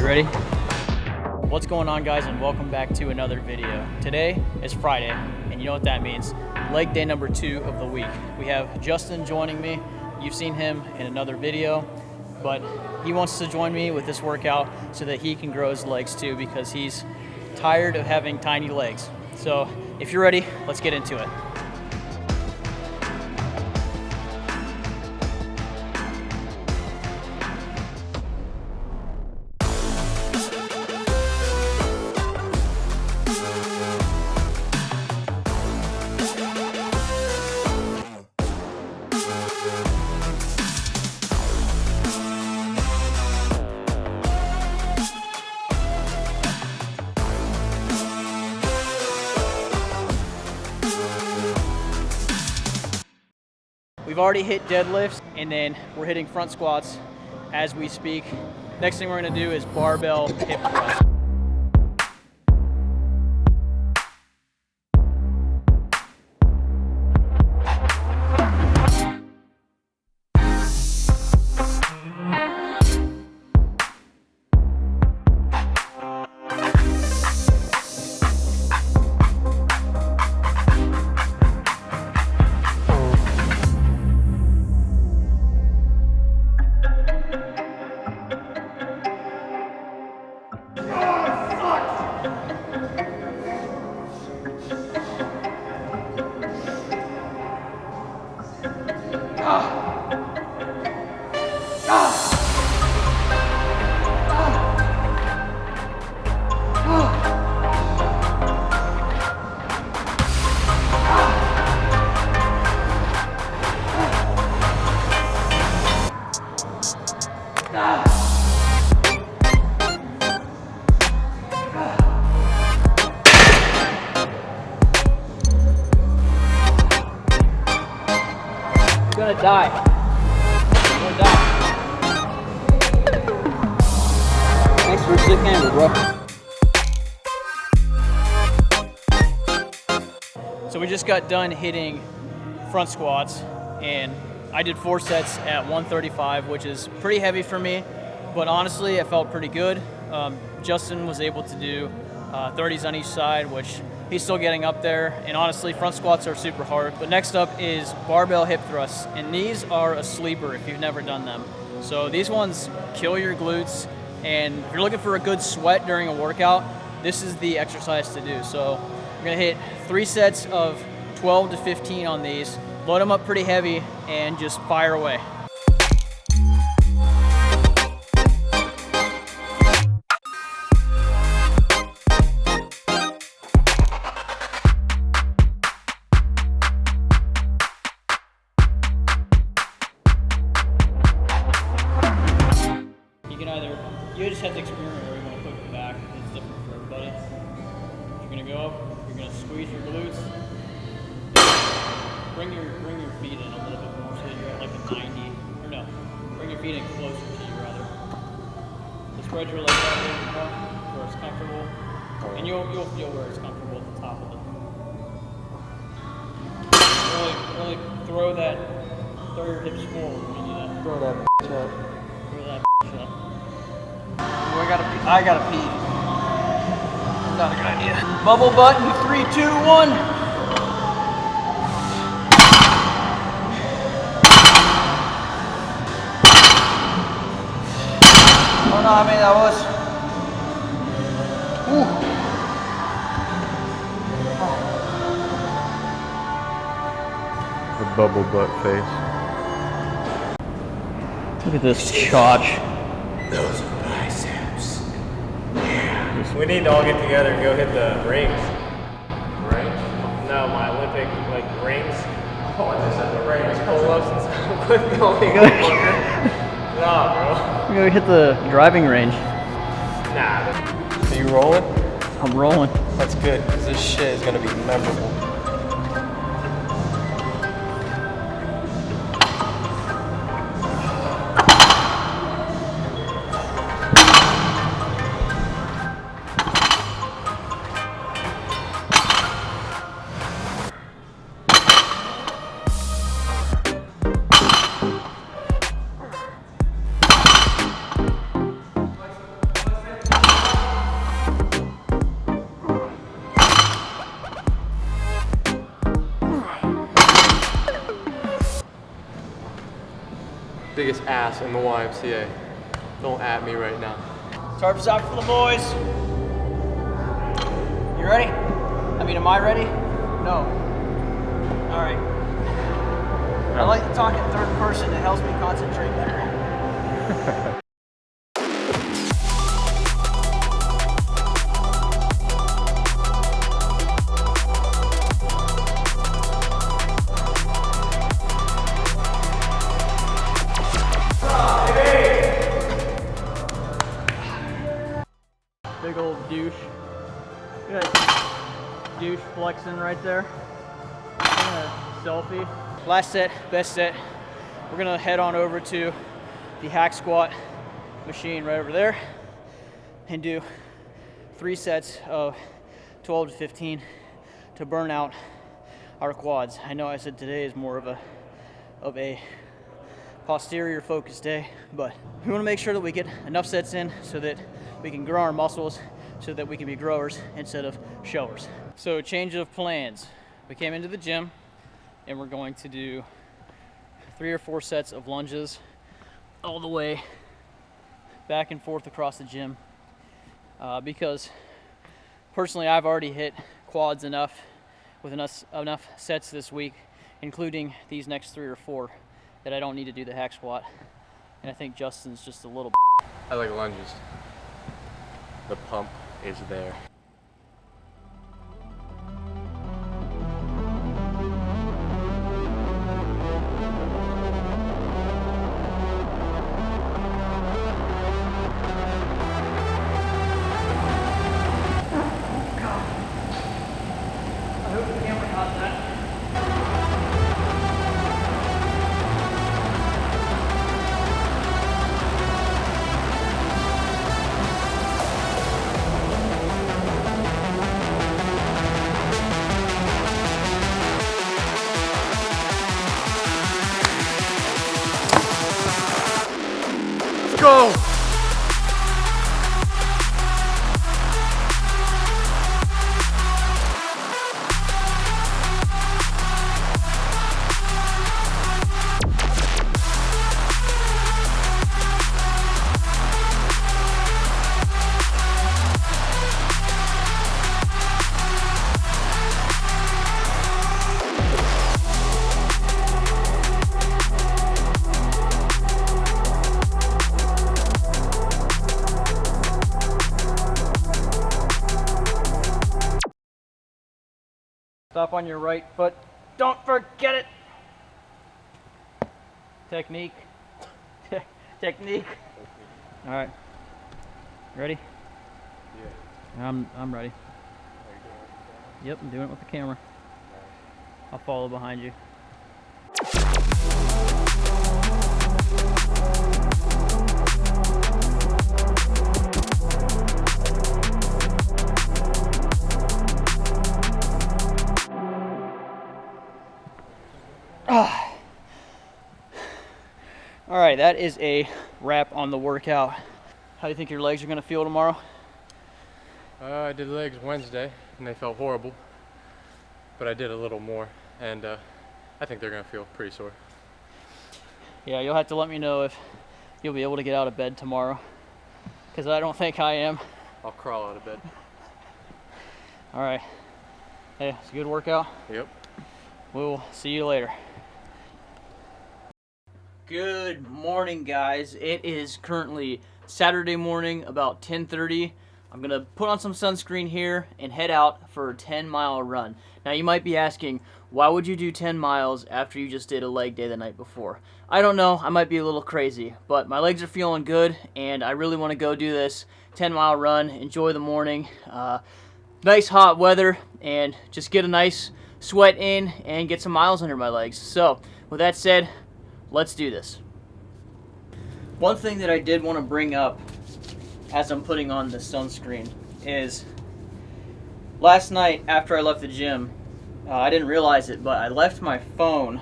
You ready? What's going on, guys, and welcome back to another video. Today is Friday, and you know what that means. Leg day number 2 of the week. We have Justin joining me. You've seen him in another video, but he wants to join me with this workout so that he can grow his legs too, because he's tired of having tiny legs. So if you're ready, let's get into it. We've already hit deadlifts, and then we're hitting front squats as we speak. Next thing we're gonna do is barbell hip thrust. You're gonna die. You're gonna die. Thanks for a sick handle, bro. So we just got done hitting front squats, and I did 4 sets at 135, which is pretty heavy for me, but honestly, it felt pretty good. Justin was able to do 30s on each side, which he's still getting up there, and honestly, front squats are super hard. But next up is barbell hip thrusts, and these are a sleeper if you've never done them. So these ones kill your glutes, and if you're looking for a good sweat during a workout, this is the exercise to do. So we're gonna hit 3 sets of 12 to 15 on these, load them up pretty heavy, and just fire away. You just have to experiment where you want to put it back. It's different for everybody. You're gonna go up, you're gonna squeeze your glutes. Bring your feet in a little bit more so that you're at like a 90, or no, bring your feet in closer to you rather. So spread your legs out a little bit more where it's comfortable. And you'll feel where it's comfortable at the top of it. Really throw your hips forward when you do that. Throw that bitch up. Throw that bitch up. I gotta pee. Not a good idea. Bubble butt in 3, 2, 1. Oh no, I mean that was. Ooh. The bubble butt face. Look at this chotch. Those are biceps. Yeah. We need to all get together and go hit the rings. Rings? No, my Olympic rings. Oh, I just said the rings. Pull-ups and stuff. Quit going. Nah, bro. We're gonna hit the driving range. Nah. Are you rolling? I'm rolling. That's good, because this shit is gonna be memorable. biggest ass in the YMCA. Don't at me right now. Tarps out for the boys. You ready? I mean, am I ready? No. All right. I like to talk in third person. It helps me concentrate better. Big old douche. Good. Douche flexing right there. Selfie. Last set, best set. We're gonna head on over to the hack squat machine right over there and do 3 sets of 12 to 15 to burn out our quads. I know I said today is more of a posterior focused day, but we want to make sure that we get enough sets in so that we can grow our muscles so that we can be growers instead of showers. So change of plans. We came into the gym and we're going to do 3 or 4 sets of lunges all the way back and forth across the gym because personally I've already hit quads enough with enough sets this week, including these next 3 or 4, that I don't need to do the hack squat. And I think Justin's just a little I like lunges. The pump is there. Go! Stop on your right foot. Don't forget it. Technique. Technique. All right. Ready? Yeah. I'm ready. Yep, I'm doing it with the camera. I'll follow behind you. All right, that is a wrap on the workout. How do you think your legs are gonna feel tomorrow? I did legs Wednesday and they felt horrible, but I did a little more and I think they're gonna feel pretty sore. Yeah, you'll have to let me know if you'll be able to get out of bed tomorrow, because I don't think I am. I'll crawl out of bed. All right. Hey, it's a good workout. Yep. We'll see you later. Good morning, guys. It is currently Saturday morning, about 10:30. I'm gonna put on some sunscreen here and head out for a 10-mile run. Now you might be asking, why would you do 10 miles after you just did a leg day the night before? I don't know, I might be a little crazy, but my legs are feeling good and I really want to go do this 10-mile run, enjoy the morning, nice hot weather, and just get a nice sweat in and get some miles under my legs. So with that said, let's do this. One thing that I did want to bring up as I'm putting on the sunscreen is last night after I left the gym, I didn't realize it, but I left my phone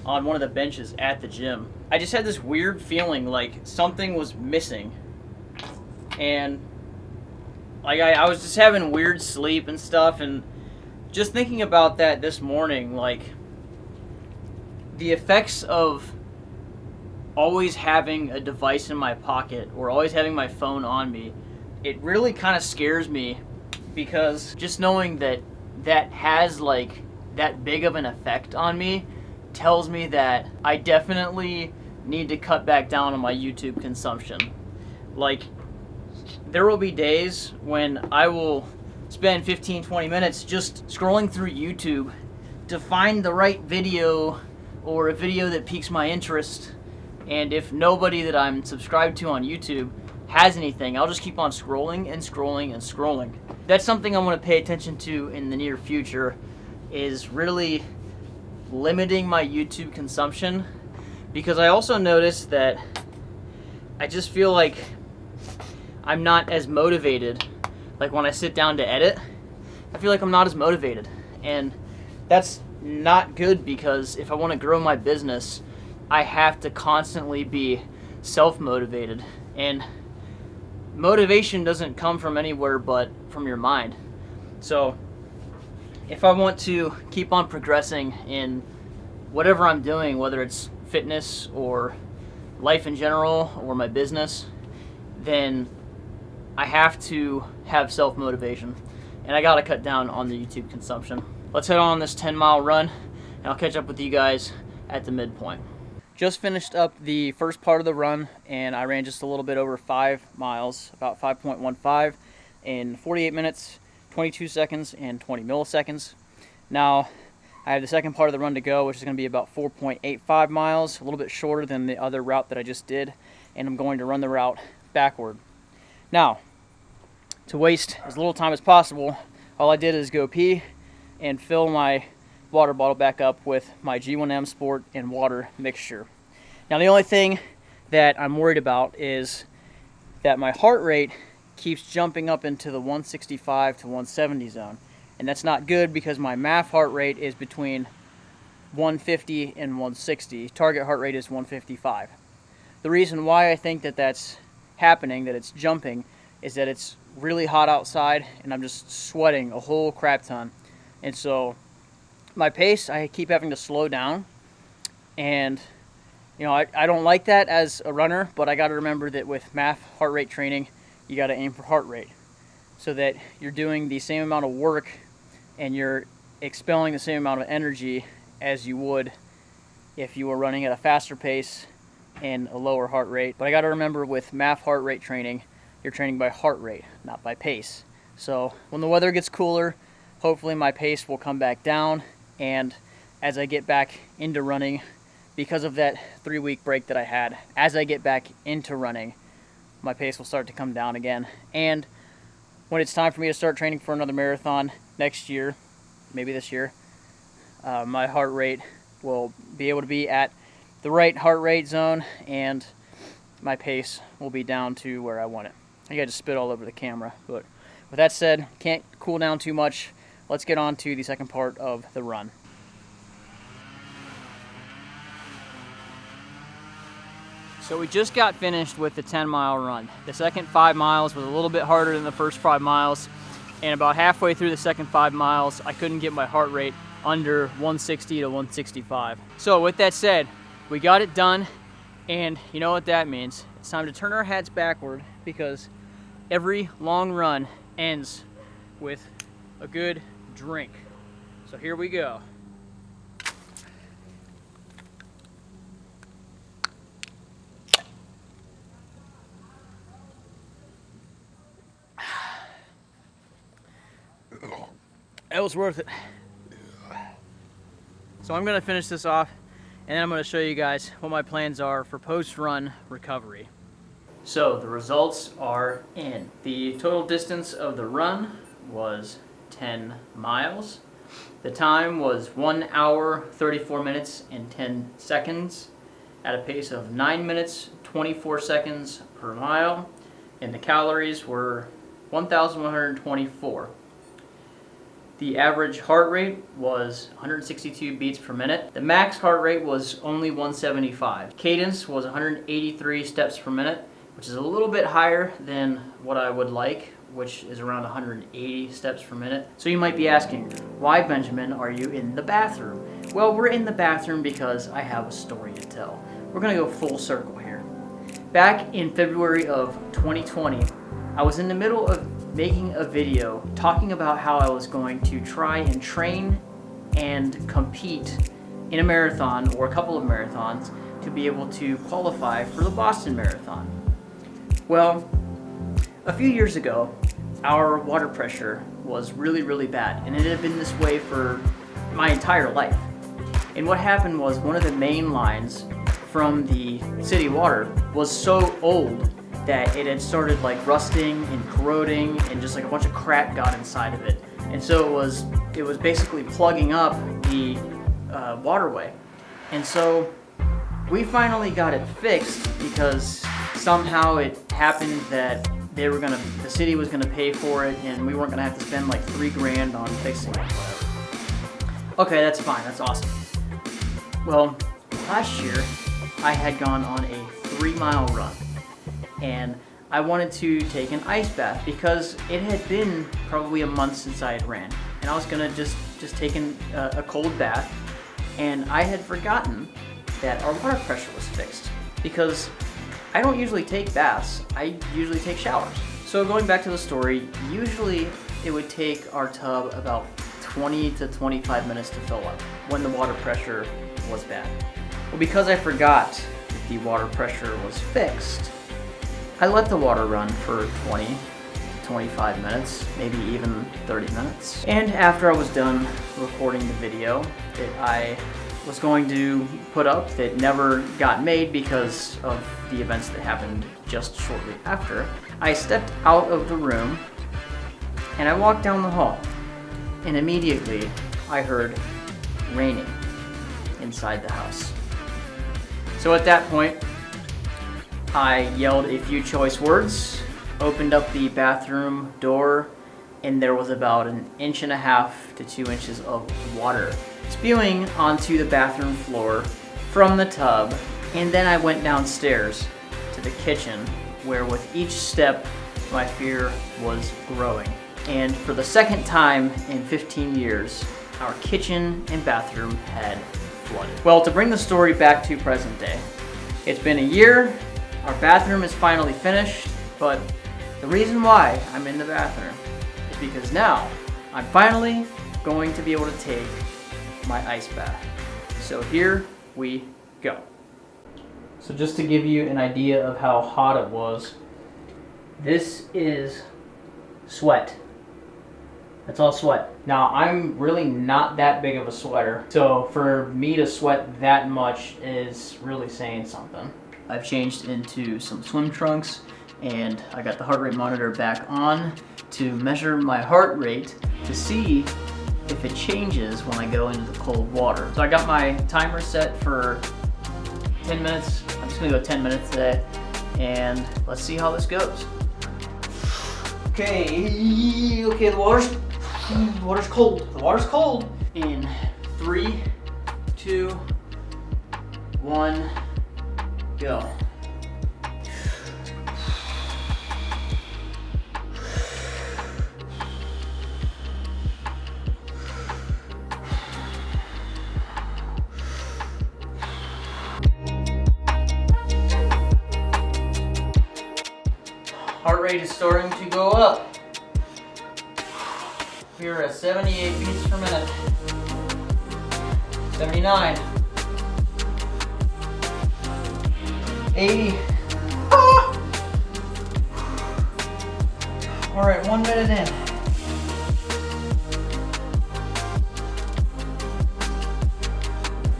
on one of the benches at the gym. I just had this weird feeling like something was missing, and like I was just having weird sleep and stuff, and just thinking about that this morning, like the effects of always having a device in my pocket or always having my phone on me, it really kind of scares me, because just knowing that that has like that big of an effect on me tells me that I definitely need to cut back down on my YouTube consumption. Like, there will be days when I will spend 15-20 minutes just scrolling through YouTube to find the right video or a video that piques my interest, and if nobody that I'm subscribed to on YouTube has anything, I'll just keep on scrolling and scrolling and scrolling. That's something I want to pay attention to in the near future, is really limiting my YouTube consumption, because I also noticed that I just feel like I'm not as motivated. Like when I sit down to edit, I feel like I'm not as motivated, and that's not good, because if I want to grow my business, I have to constantly be self-motivated, and motivation doesn't come from anywhere but from your mind. So if I want to keep on progressing in whatever I'm doing, whether it's fitness or life in general or my business, then I have to have self-motivation, and I gotta cut down on the YouTube consumption. Let's head on this 10-mile run, and I'll catch up with you guys at the midpoint. Just finished up the first part of the run, and I ran just a little bit over 5 miles, about 5.15, in 48 minutes, 22 seconds, and 20 milliseconds. Now, I have the second part of the run to go, which is going to be about 4.85 miles, a little bit shorter than the other route that I just did, and I'm going to run the route backward. Now, to waste as little time as possible, all I did is go pee and fill my water bottle back up with my G1M Sport and water mixture. Now, the only thing that I'm worried about is that my heart rate keeps jumping up into the 165 to 170 zone, and that's not good, because my MAF heart rate is between 150 and 160. Target heart rate is 155. The reason why I think that that's happening, that it's jumping, is that it's really hot outside and I'm just sweating a whole crap ton. And so my pace, I keep having to slow down, and you know, I don't like that as a runner, but I got to remember that with MAF heart rate training, you got to aim for heart rate, so that you're doing the same amount of work and you're expelling the same amount of energy as you would if you were running at a faster pace and a lower heart rate. But I got to remember, with MAF heart rate training, you're training by heart rate, not by pace. So when the weather gets cooler, hopefully my pace will come back down, and as I get back into running, because of that 3-week break that I had, as I get back into running, my pace will start to come down again. And when it's time for me to start training for another marathon next year, maybe this year, my heart rate will be able to be at the right heart rate zone, and my pace will be down to where I want it. I think I just spit all over the camera, but with that said, can't cool down too much. Let's get on to the second part of the run. So we just got finished with the 10-mile run. The second 5 miles was a little bit harder than the first 5 miles, and about halfway through the second 5 miles, I couldn't get my heart rate under 160 to 165. So with that said, we got it done, and you know what that means. It's time to turn our hats backward, because every long run ends with a good drink. So here we go. That was worth it. So I'm gonna finish this off, and then I'm gonna show you guys what my plans are for post-run recovery. So the results are in. The total distance of the run was 10 miles. The time was 1 hour, 34 minutes, and 10 seconds at a pace of 9 minutes, 24 seconds per mile, and the calories were 1,124. The average heart rate was 162 beats per minute. The max heart rate was only 175. Cadence was 183 steps per minute, which is a little bit higher than what I would like, which is around 180 steps per minute. So you might be asking, why, Benjamin, are you in the bathroom? Well, we're in the bathroom because I have a story to tell. we're gonna go full circle here. Back in February of 2020, I was in the middle of making a video talking about how I was going to try and train and compete in a marathon or a couple of marathons to be able to qualify for the Boston Marathon. Well, a few years ago, our water pressure was really, really bad, and it had been this way for my entire life. And what happened was one of the main lines from the city water was so old that it had started like rusting and corroding, and just like a bunch of crack got inside of it. And so it was basically plugging up the waterway. And so we finally got it fixed because somehow it happened that the city was gonna pay for it, and we weren't gonna have to spend like $3,000 on fixing it. Okay, that's fine, that's awesome. Well, last year I had gone on a 3-mile run, and I wanted to take an ice bath because it had been probably a month since I had ran, and I was gonna just take a cold bath, and I had forgotten that our water pressure was fixed because I don't usually take baths, I usually take showers. So going back to the story, usually it would take our tub about 20 to 25 minutes to fill up when the water pressure was bad. Well, because I forgot that the water pressure was fixed, I let the water run for 20 to 25 minutes, maybe even 30 minutes. And after I was done recording the video that I was going to put up that never got made because of the events that happened just shortly after, I stepped out of the room and I walked down the hall, and immediately I heard raining inside the house. So at that point, I yelled a few choice words, opened up the bathroom door, and there was about 1.5 to 2 inches of water spewing onto the bathroom floor from the tub. And then I went downstairs to the kitchen, where with each step my fear was growing. And for the second time in 15 years, our kitchen and bathroom had flooded. Well, to bring the story back to present day, it's been a year, our bathroom is finally finished, but the reason why I'm in the bathroom is because now I'm finally going to be able to take my ice bath. So here we go. So just to give you an idea of how hot it was, this is sweat. That's all sweat. Now, I'm really not that big of a sweater, so for me to sweat that much is really saying something. I've changed into some swim trunks, and I got the heart rate monitor back on to measure my heart rate to see if it changes when I go into the cold water. So I got my timer set for 10 minutes. I'm just gonna go 10 minutes today, and let's see how this goes. Okay, the water's cold. The water's cold. In 3, 2, 1, go. Heart rate is starting to go up. We're at 78 beats per minute. 79. 80. Ah! All right, 1 minute in.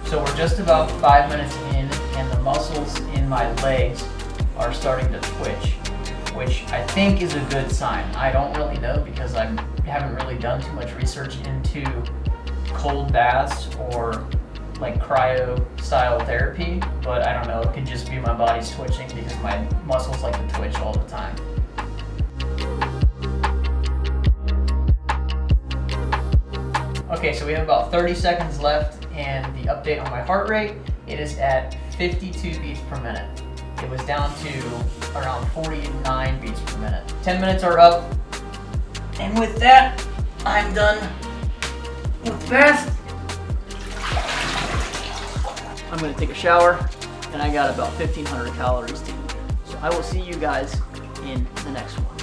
So we're just about 5 minutes in, and the muscles in my legs are starting to twitch, which I think is a good sign. I don't really know because I haven't really done too much research into cold baths or like cryo style therapy, but I don't know, it could just be my body's twitching because my muscles like to twitch all the time. Okay, so we have about 30 seconds left, and the update on my heart rate, it is at 52 beats per minute. It was down to around 49 beats per minute. 10 minutes are up, and with that, I'm done with the bath. I'm gonna take a shower, and and I got about 1,500 calories to eat. So I will see you guys in the next one.